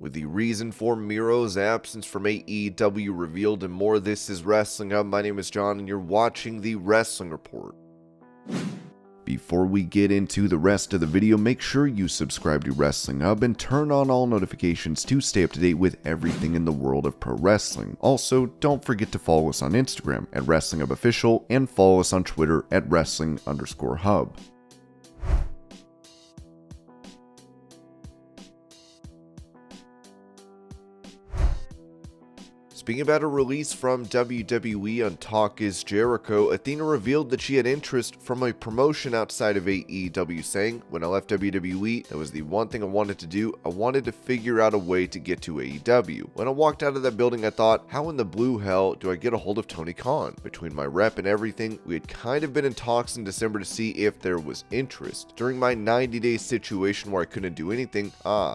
With the reason for Miro's absence from AEW revealed and more, this is Wrestling Hub. My name is John and you're watching the Wrestling Report. Before we get into the rest of the video, make sure you subscribe to Wrestling Hub and turn on all notifications to stay up to date with everything in the world of pro wrestling. Also, don't forget to follow us on Instagram at Wrestling Hub Official and follow us on Twitter at Wrestling_Hub. Speaking about a release from WWE on Talk Is Jericho, Athena revealed that she had interest from a promotion outside of AEW, saying, "When I left WWE, that was the one thing I wanted to do. I wanted to figure out a way to get to AEW. When I walked out of that building, I thought, how in the blue hell do I get a hold of Tony Khan? Between my rep and everything, we had kind of been in talks in December to see if there was interest. During my 90-day situation where I couldn't do anything,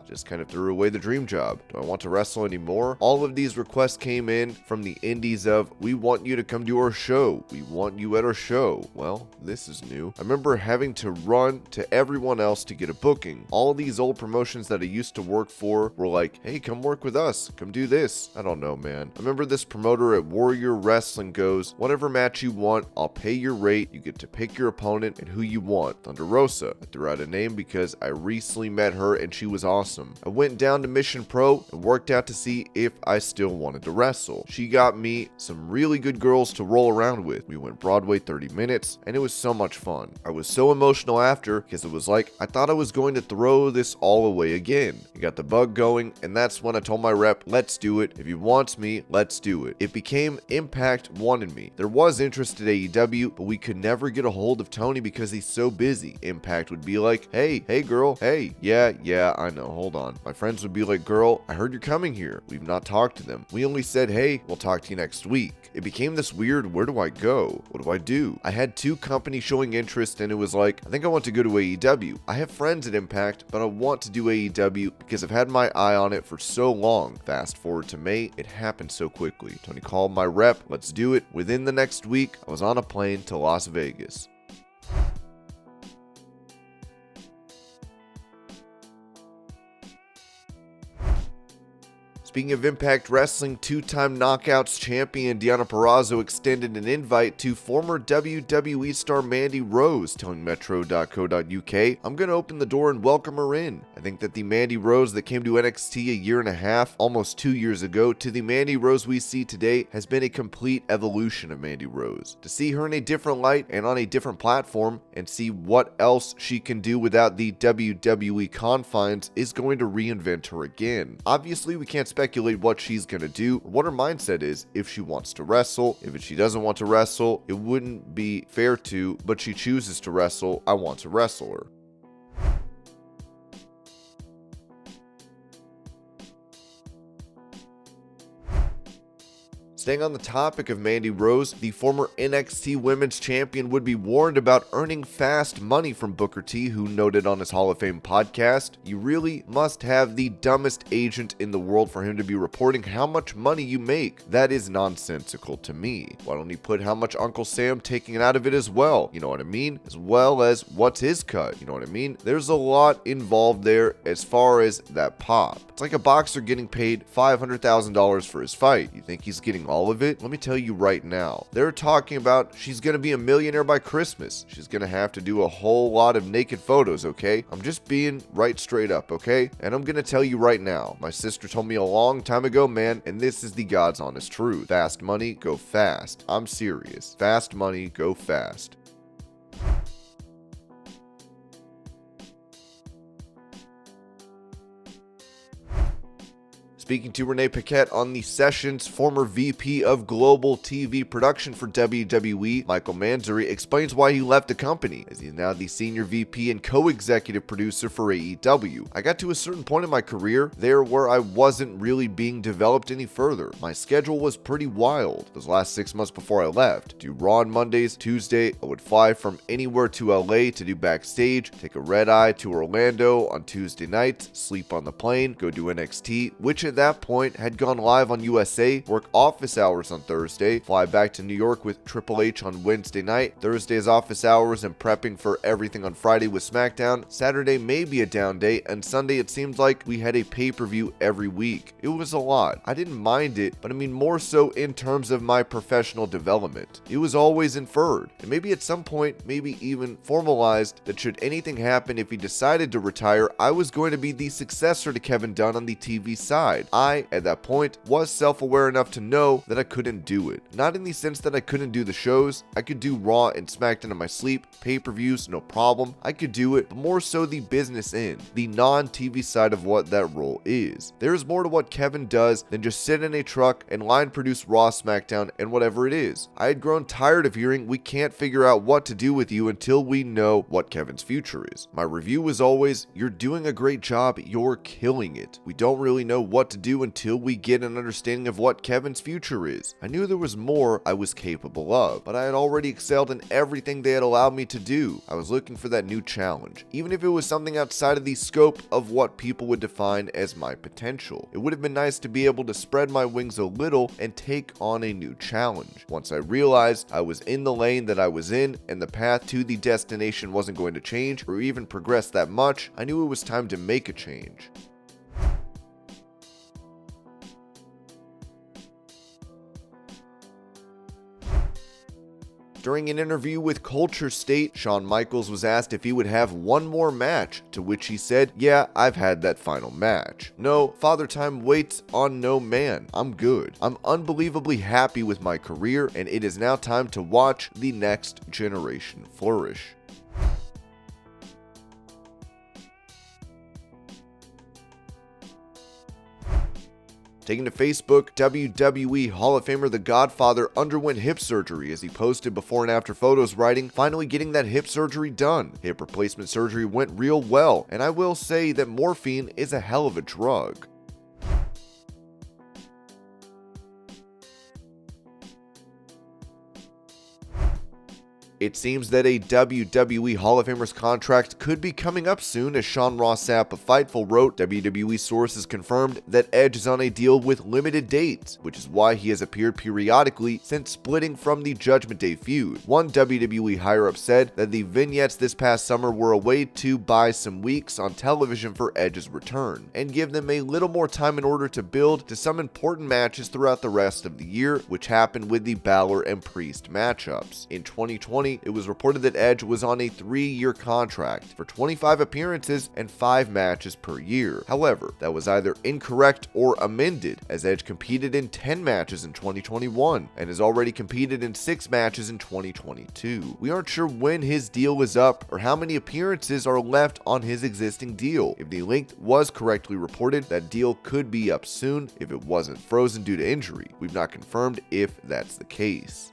just kind of threw away the dream job. Do I want to wrestle anymore?" All of these requests came in from the indies of, "We want you to come to our show. We want you at our show." Well, this is new. I remember having to run to everyone else to get a booking. All these old promotions that I used to work for were like, "Hey, come work with us. Come do this." I don't know, man. I remember this promoter at Warrior Wrestling goes, "Whatever match you want, I'll pay your rate. You get to pick your opponent and who you want." Thunder Rosa. I threw out a name because I recently met her and she was awesome. I went down to Mission Pro and worked out to see if I still wanted to wrestle. She got me some really good girls to roll around with. We went Broadway 30 minutes and it was so much fun. I was so emotional after because it was like I thought I was going to throw this all away again. I got the bug going and that's when I told my rep, "Let's do it. If he wants me, let's do it." It became Impact wanted me. There was interest at AEW, but we could never get a hold of Tony because he's so busy. Impact would be like, hey girl, hey, yeah, I know, hold on. My friends would be like, "Girl, I heard you're coming here." We've not talked to them. We only said, "Hey, we'll talk to you next week." It became this weird, where do I go? What do I do? I had two companies showing interest and it was like, I think I want to go to AEW. I have friends at Impact, but I want to do AEW because I've had my eye on it for so long. Fast forward to May, it happened so quickly. Tony called my rep, "Let's do it." Within the next week, I was on a plane to Las Vegas. Speaking of Impact Wrestling, two-time Knockouts champion Deonna Purrazzo extended an invite to former WWE star Mandy Rose, telling Metro.co.uk, "I'm going to open the door and welcome her in." I think that the Mandy Rose that came to NXT a year and a half, almost 2 years ago, to the Mandy Rose we see today has been a complete evolution of Mandy Rose. To see her in a different light and on a different platform and see what else she can do without the WWE confines is going to reinvent her again. Obviously, we can't speculate what she's going to do or what her mindset is if she wants to wrestle. If she doesn't want to wrestle, it wouldn't be fair to, but she chooses to wrestle. I want to wrestle her. Staying on the topic of Mandy Rose, the former NXT Women's Champion would be warned about earning fast money from Booker T, who noted on his Hall of Fame podcast, "You really must have the dumbest agent in the world for him to be reporting how much money you make. That is nonsensical to me. Why don't he put how much Uncle Sam taking it out of it as well? You know what I mean? As well as what's his cut? You know what I mean? There's a lot involved there as far as that pop. It's like a boxer getting paid $500,000 for his fight. You think he's getting all of it? Let me tell you right now. They're talking about she's going to be a millionaire by Christmas. She's going to have to do a whole lot of naked photos, okay? I'm just being right straight up, okay? And I'm going to tell you right now. My sister told me a long time ago, man, and this is the God's honest truth. Fast money, go fast. I'm serious. Fast money, go fast. Speaking to Renee Paquette on the Sessions, former VP of Global TV Production for WWE, Michael Mansury, explains why he left the company, as he's now the Senior VP and Co-Executive Producer for AEW. "I got to a certain point in my career there where I wasn't really being developed any further. My schedule was pretty wild those last 6 months before I left. Do Raw on Mondays, Tuesday, I would fly from anywhere to LA to do backstage, take a red eye to Orlando on Tuesday nights, sleep on the plane, go do NXT, which at at that point had gone live on USA, work office hours on Thursday, fly back to New York with Triple H on Wednesday night, Thursday's office hours and prepping for everything on Friday with SmackDown, Saturday maybe a down day, and Sunday it seemed like we had a pay-per-view every week. It was a lot. I didn't mind it, but I mean more so in terms of my professional development. It was always inferred, and maybe at some point, maybe even formalized, that should anything happen if he decided to retire, I was going to be the successor to Kevin Dunn on the TV side. I, at that point, was self-aware enough to know that I couldn't do it. Not in the sense that I couldn't do the shows. I could do Raw and SmackDown in my sleep, pay-per-views, no problem. I could do it, but more so the business end, the non-TV side of what that role is. There's more to what Kevin does than just sit in a truck and line produce Raw, SmackDown, and whatever it is. I had grown tired of hearing we can't figure out what to do with you until we know what Kevin's future is. My review was always, you're doing a great job, you're killing it. We don't really know what to do until we get an understanding of what Kevin's future is. I knew there was more I was capable of, but I had already excelled in everything they had allowed me to do. I was looking for that new challenge, even if it was something outside of the scope of what people would define as my potential. It would have been nice to be able to spread my wings a little and take on a new challenge. Once I realized I was in the lane that I was in and the path to the destination wasn't going to change or even progress that much, I knew it was time to make a change. During an interview with Culture State, Shawn Michaels was asked if he would have one more match, to which he said, "Yeah, I've had that final match. No, Father Time waits on no man. I'm good. I'm unbelievably happy with my career, and it is now time to watch the next generation flourish." Taking to Facebook, WWE Hall of Famer The Godfather underwent hip surgery as he posted before and after photos writing, "Finally getting that hip surgery done. Hip replacement surgery went real well, and I will say that morphine is a hell of a drug." It seems that a WWE Hall of Famer's contract could be coming up soon, as Sean Ross Sapp of Fightful wrote. WWE sources confirmed that Edge is on a deal with limited dates, which is why he has appeared periodically since splitting from the Judgment Day feud. One WWE higher-up said that the vignettes this past summer were a way to buy some weeks on television for Edge's return, and give them a little more time in order to build to some important matches throughout the rest of the year, which happened with the Balor and Priest matchups. In 2020, it was reported that Edge was on a 3-year contract for 25 appearances and 5 matches per year. However, that was either incorrect or amended, as Edge competed in 10 matches in 2021 and has already competed in 6 matches in 2022. We aren't sure when his deal is up or how many appearances are left on his existing deal. If the length was correctly reported, that deal could be up soon if it wasn't frozen due to injury. We've not confirmed if that's the case.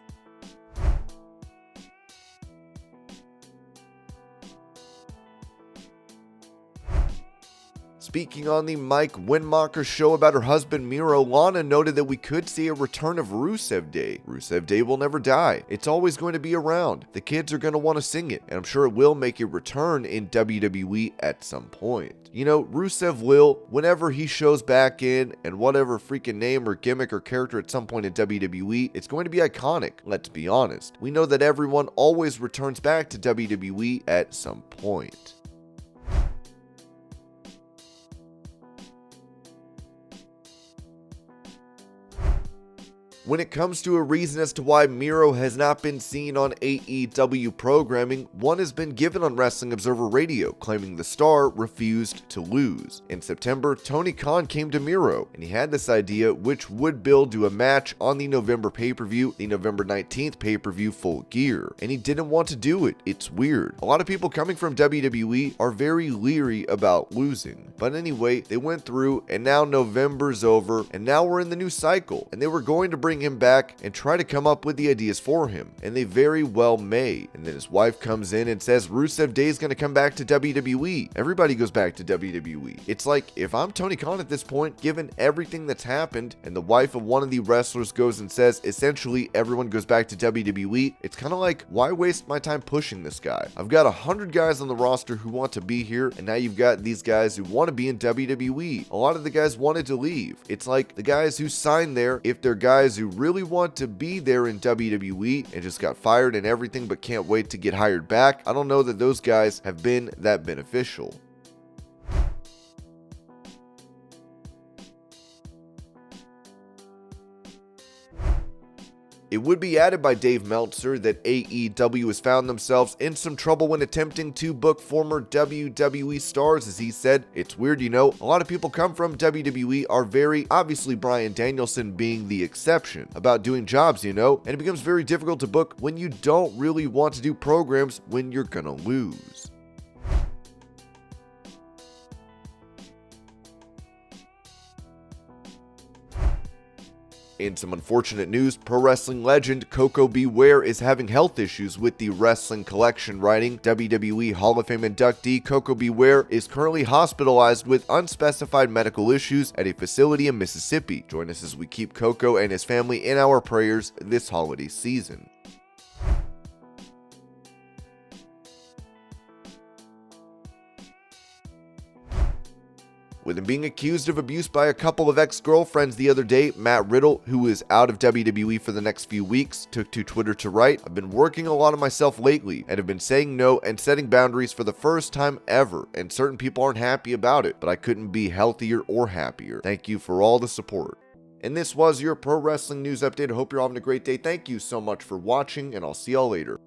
Speaking on the Mike Winmacher show about her husband Miro, Lana noted that we could see a return of Rusev Day. Rusev Day will never die. It's always going to be around. The kids are going to want to sing it, and I'm sure it will make a return in WWE at some point. You know, Rusev will, whenever he shows back in, and whatever freaking name or gimmick or character at some point in WWE, it's going to be iconic. Let's be honest. We know that everyone always returns back to WWE at some point. When it comes to a reason as to why Miro has not been seen on AEW programming, one has been given on Wrestling Observer Radio, claiming the star refused to lose. In September, Tony Khan came to Miro, and he had this idea which would build to a match on the November pay-per-view, the November 19th pay-per-view Full Gear, and he didn't want to do it. It's weird. A lot of people coming from WWE are very leery about losing. But anyway, they went through, and now November's over, and now we're in the new cycle, and they were going to bring bring him back and try to come up with the ideas for him, and they very well may. And then his wife comes in and says Rusev Day is going to come back to WWE. Everybody goes back to WWE. It's like, if I'm Tony Khan at this point, given everything that's happened, and the wife of one of the wrestlers goes and says essentially everyone goes back to WWE, it's kind of like, why waste my time pushing this guy? I've got 100 guys on the roster who want to be here, and now you've got these guys who want to be in WWE. A lot of the guys wanted to leave. It's like the guys who signed there, if they're guys who really want to be there in WWE and just got fired and everything but can't wait to get hired back, I don't know that those guys have been that beneficial. It would be added by Dave Meltzer that AEW has found themselves in some trouble when attempting to book former WWE stars. As he said, it's weird, you know, a lot of people come from WWE are very, obviously Bryan Danielson being the exception, about doing jobs, you know, and it becomes very difficult to book when you don't really want to do programs when you're gonna lose. In some unfortunate news, pro wrestling legend Koko B. Ware is having health issues with the Wrestling Collection writing. WWE Hall of Fame inductee Koko B. Ware is currently hospitalized with unspecified medical issues at a facility in Mississippi. Join us as we keep Koko and his family in our prayers this holiday season. With him being accused of abuse by a couple of ex-girlfriends the other day, Matt Riddle, who is out of WWE for the next few weeks, took to Twitter to write, "I've been working a lot on myself lately and have been saying no and setting boundaries for the first time ever, and certain people aren't happy about it, but I couldn't be healthier or happier. Thank you for all the support." And this was your Pro Wrestling News Update. I hope you're having a great day. Thank you so much for watching, and I'll see y'all later.